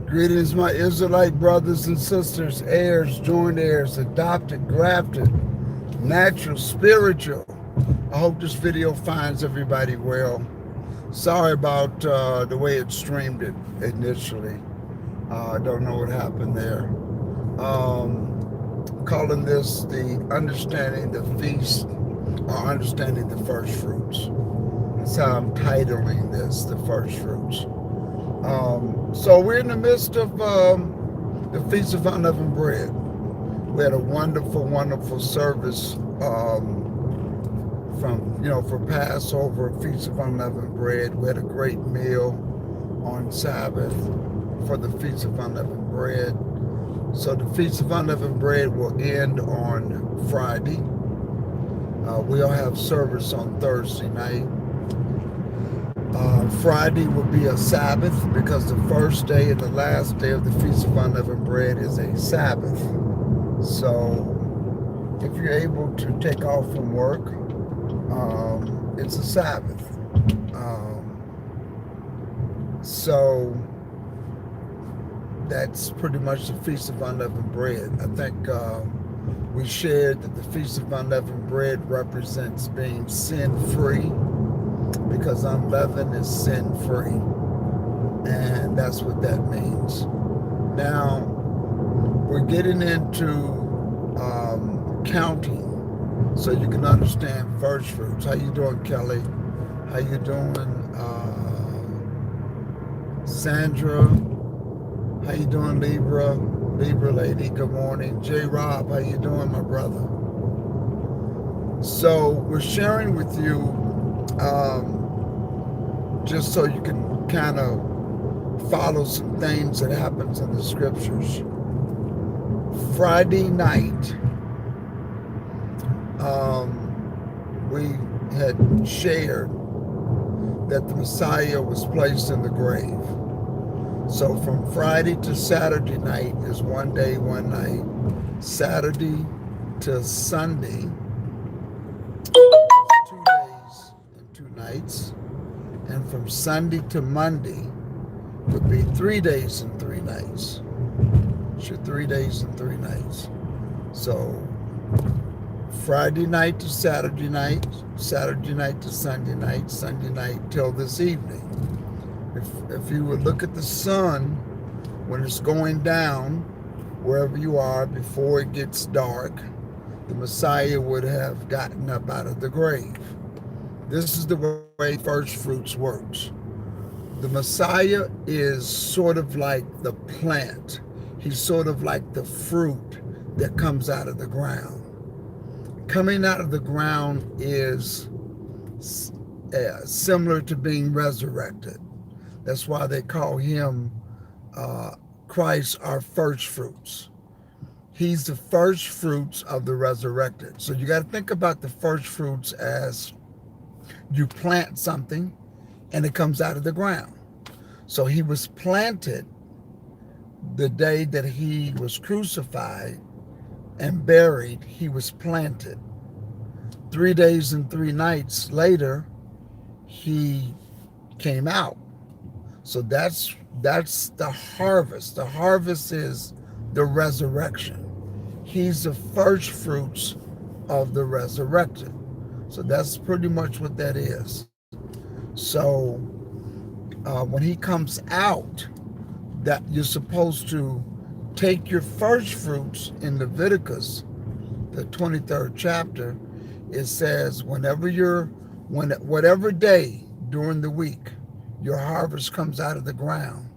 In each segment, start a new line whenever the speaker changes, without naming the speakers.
Greetings, my Israelite brothers and sisters, heirs, joint heirs, adopted, grafted, natural, spiritual. I hope this video finds everybody well. Sorry about the way it streamed it initially. I don't know what happened there. Calling this the understanding the feast or understanding the first fruits. That's how I'm titling this, the first fruits. So we're in the midst of the Feast of Unleavened Bread. We had a wonderful, wonderful service for Passover, Feast of Unleavened Bread. We had a great meal on Sabbath for the Feast of Unleavened Bread. So the Feast of Unleavened Bread will end on Friday. We'll have service on Thursday night. Friday will be a Sabbath because the first day and the last day of the Feast of Unleavened Bread is a Sabbath. So if you're able to take off from work, it's a Sabbath. So that's pretty much the Feast of Unleavened Bread. I think we shared that the Feast of Unleavened Bread represents being sin-free, because unleavened is sin-free, and that's what that means. Now, we're getting into counting, so you can understand first fruits. How you doing, Kelly? How you doing, Sandra? How you doing, Libra? Libra lady, good morning. J. Rob, how you doing, my brother? So we're sharing with you just so you can kind of follow some things that happens in the scriptures. Friday night, we had shared that the Messiah was placed in the grave. So from Friday to Saturday night is one day, one night. Saturday to Sunday, 2 days and 2 nights. And from Sunday to Monday would be 3 days and 3 nights. Sure, 3 days and 3 nights. So Friday night to Saturday night to Sunday night till this evening. If you would look at the sun when it's going down, wherever you are, before it gets dark, the Messiah would have gotten up out of the grave. This is the way first fruits works. The Messiah is sort of like the plant. He's sort of like the fruit that comes out of the ground. Coming out of the ground is similar to being resurrected. That's why they call him Christ our first fruits. He's the first fruits of the resurrected. So you got to think about the first fruits as you plant something and it comes out of the ground. So he was planted the day that he was crucified and buried. He was planted. 3 days and 3 nights later, he came out. So that's the harvest. The harvest is the resurrection. He's the first fruits of the resurrected. So that's pretty much what that is. So when he comes out, that you're supposed to take your first fruits in Leviticus, the 23rd chapter. It says whatever day during the week your harvest comes out of the ground,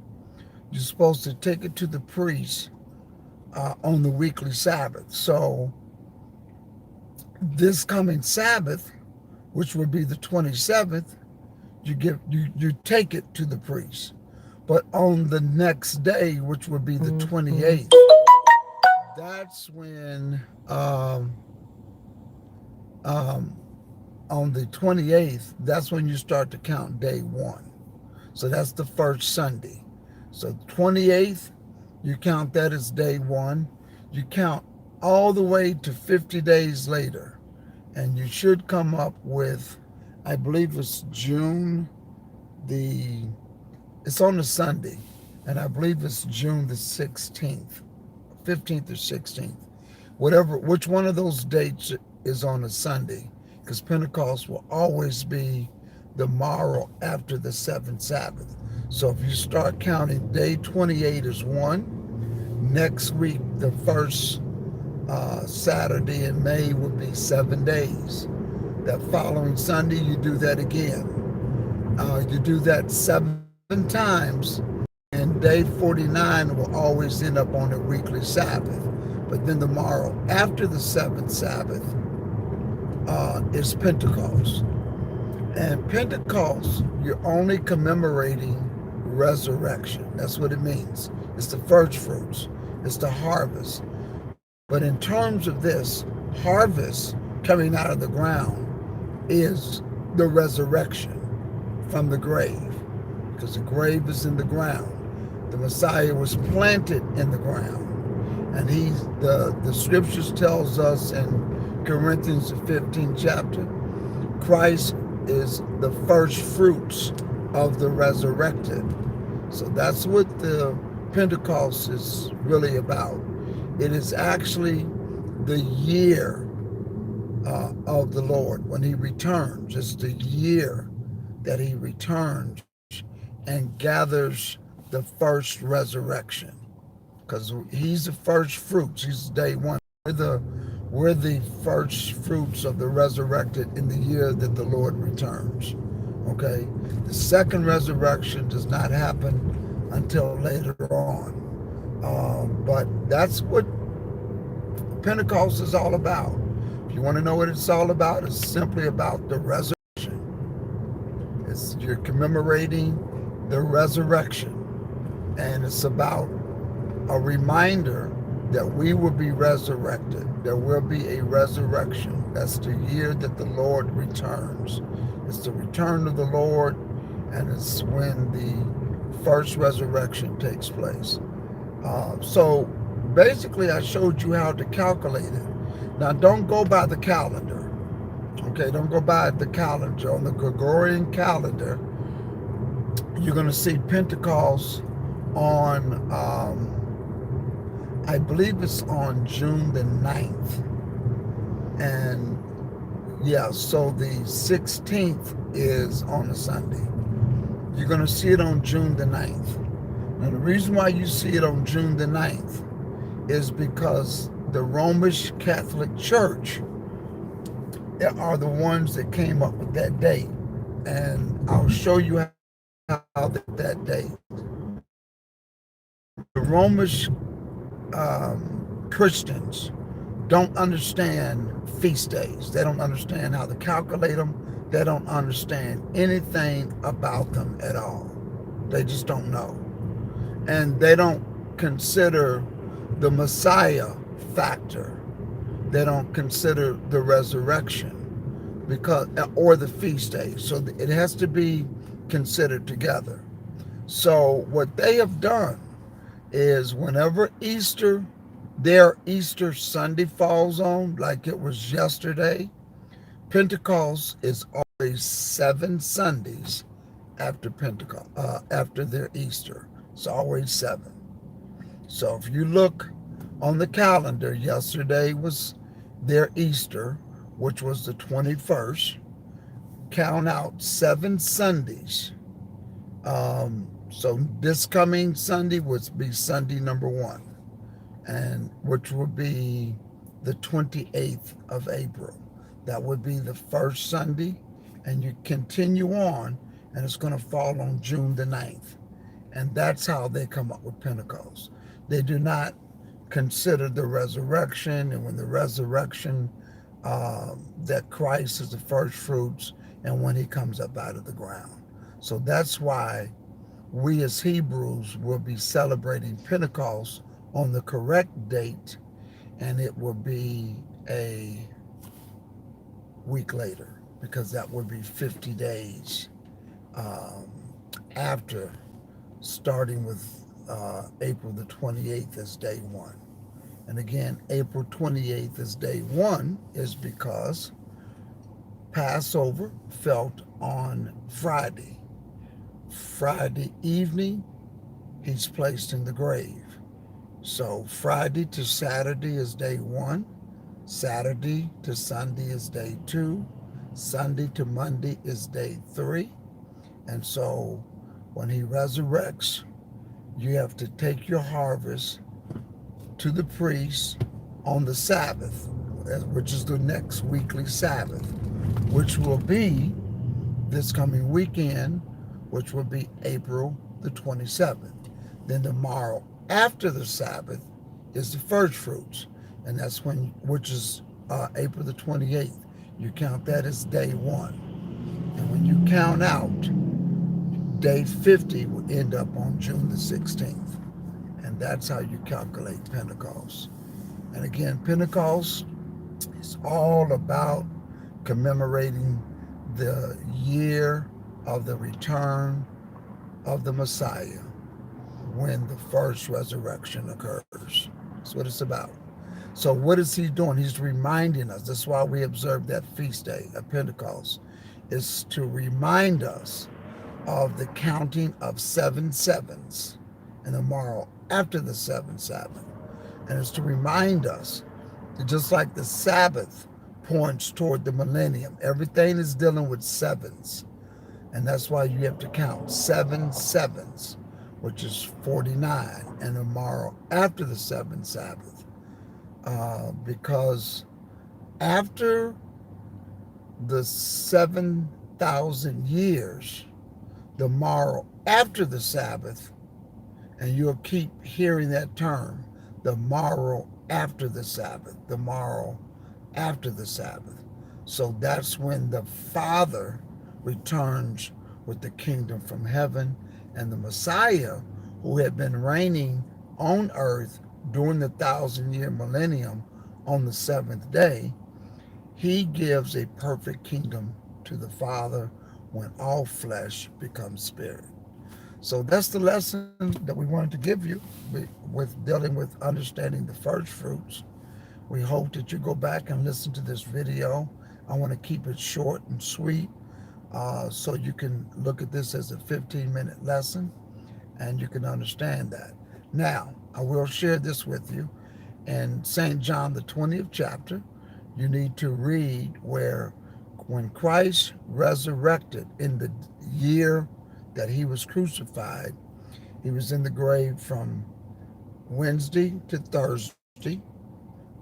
you're supposed to take it to the priest on the weekly Sabbath. So this coming Sabbath, which would be the 27th, you take it to the priest. But on the next day, which would be the 28th, that's when on the 28th, that's when you start to count day 1. So that's the first Sunday. So 28th, you count that as day 1. You count all the way to 50 days later, and you should come up with, I believe it's June it's on a Sunday, and I believe it's June the 16th, 15th or 16th, whatever, which one of those dates is on a Sunday, because Pentecost will always be the morrow after the seventh Sabbath. So if you start counting, day 28 is one. Next week, the first Saturday in May would be 7 days. That following Sunday, you do that again. You do that 7 times, and day 49 will always end up on a weekly Sabbath. But then the morrow after the seventh Sabbath is Pentecost. And Pentecost, you're only commemorating resurrection. That's what it means. It's the first fruits, it's the harvest. But in terms of this, harvest coming out of the ground is the resurrection from the grave, because the grave is in the ground. The Messiah was planted in the ground. And the scriptures tells us in Corinthians the 15th chapter, Christ is the first fruits of the resurrected. So that's what the Pentecost is really about. It is actually the year of the Lord when he returns. It's the year that he returns and gathers the first resurrection, because he's the first fruits. He's day one. We're the first fruits of the resurrected in the year that the Lord returns. Okay? The second resurrection does not happen until later on. But that's what Pentecost is all about. If you want to know what it's all about, it's simply about the resurrection. You're commemorating the resurrection. And it's about a reminder that we will be resurrected. There will be a resurrection. That's the year that the Lord returns. It's the return of the Lord, and it's when the first resurrection takes place. So basically, I showed you how to calculate it. Now, don't go by the calendar. Okay, don't go by the calendar. On the Gregorian calendar, you're going to see Pentecost on, I believe it's on June the 9th. And yeah, so the 16th is on a Sunday. You're going to see it on June the 9th. Now, the reason why you see it on June the 9th is because the Roman Catholic Church are the ones that came up with that date. And I'll show you how that date. The Roman Christians don't understand feast days. They don't understand how to calculate them. They don't understand anything about them at all. They just don't know. And they don't consider the Messiah factor. They don't consider the resurrection or the feast days. So it has to be considered together. So what they have done is whenever their Easter Sunday falls on, like it was yesterday, Pentecost is always 7 Sundays after Pentecost, after their Easter. It's always 7. So if you look on the calendar, yesterday was their Easter, which was the 21st. Count out 7 Sundays. So this coming Sunday would be Sunday number 1, and which would be the 28th of April. That would be the first Sunday, and you continue on, and it's going to fall on June the 9th. And that's how they come up with Pentecost. They do not consider the resurrection, and when the resurrection, that Christ is the first fruits, and when he comes up out of the ground. So that's why we as Hebrews will be celebrating Pentecost on the correct date, and it will be a week later, because that would be 50 days after, starting with April the 28th as day 1. And again, April 28th as day 1 is because Passover fell on Friday evening, he's placed in the grave. So Friday to Saturday is day 1. Saturday to Sunday is day 2. Sunday to Monday is day 3. And so when he resurrects, you have to take your harvest to the priest on the Sabbath, which is the next weekly Sabbath, which will be this coming weekend, which will be April the 27th. Then tomorrow after the Sabbath is the first fruits, and that's when, which is April the 28th. You count that as day 1. And when you count out, day 50 will end up on June the 16th. And that's how you calculate Pentecost. And again, Pentecost is all about commemorating the year of the return of the Messiah when the first resurrection occurs. That's what it's about. So what is he doing? He's reminding us. That's why we observe that feast day of Pentecost, is to remind us of the counting of 7 sevens and the morrow after the 7th Sabbath. And it's to remind us that just like the Sabbath points toward the millennium, everything is dealing with sevens. And that's why you have to count 7 sevens, which is 49, and the morrow after the 7th Sabbath. Because after the 7,000 years, the morrow after the Sabbath, and you'll keep hearing that term, the morrow after the Sabbath, the morrow after the Sabbath. So that's when the Father returns with the kingdom from heaven, and the Messiah, who had been reigning on earth during the 1,000-year millennium on the 7th day, he gives a perfect kingdom to the Father when all flesh becomes spirit. So that's the lesson that we wanted to give you with dealing with understanding the first fruits. We hope that you go back and listen to this video. I want to keep it short and sweet, so you can look at this as a 15-minute lesson and you can understand that. Now, I will share this with you. In St. John, the 20th chapter, you need to read where when Christ resurrected in the year that he was crucified, he was in the grave from Wednesday to Thursday,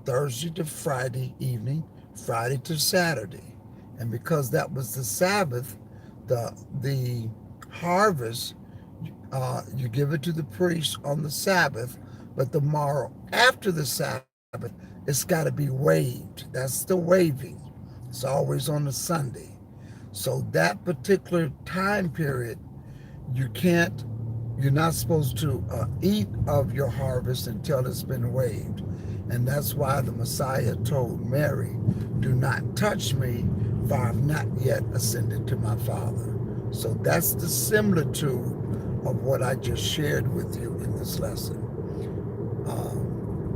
Thursday to Friday evening, Friday to Saturday. And because that was the Sabbath, the harvest, you give it to the priest on the Sabbath, but the morrow after the Sabbath, it's got to be waved. That's the waving. It's always on a Sunday. So that particular time period, you're not supposed to eat of your harvest until it's been waved. And that's why the Messiah told Mary, do not touch me, for I have not yet ascended to my Father. So that's the similitude of what I just shared with you in this lesson.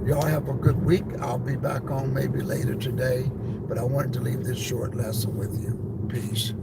Y'all have a good week. I'll be back on maybe later today, but I wanted to leave this short lesson with you. Peace.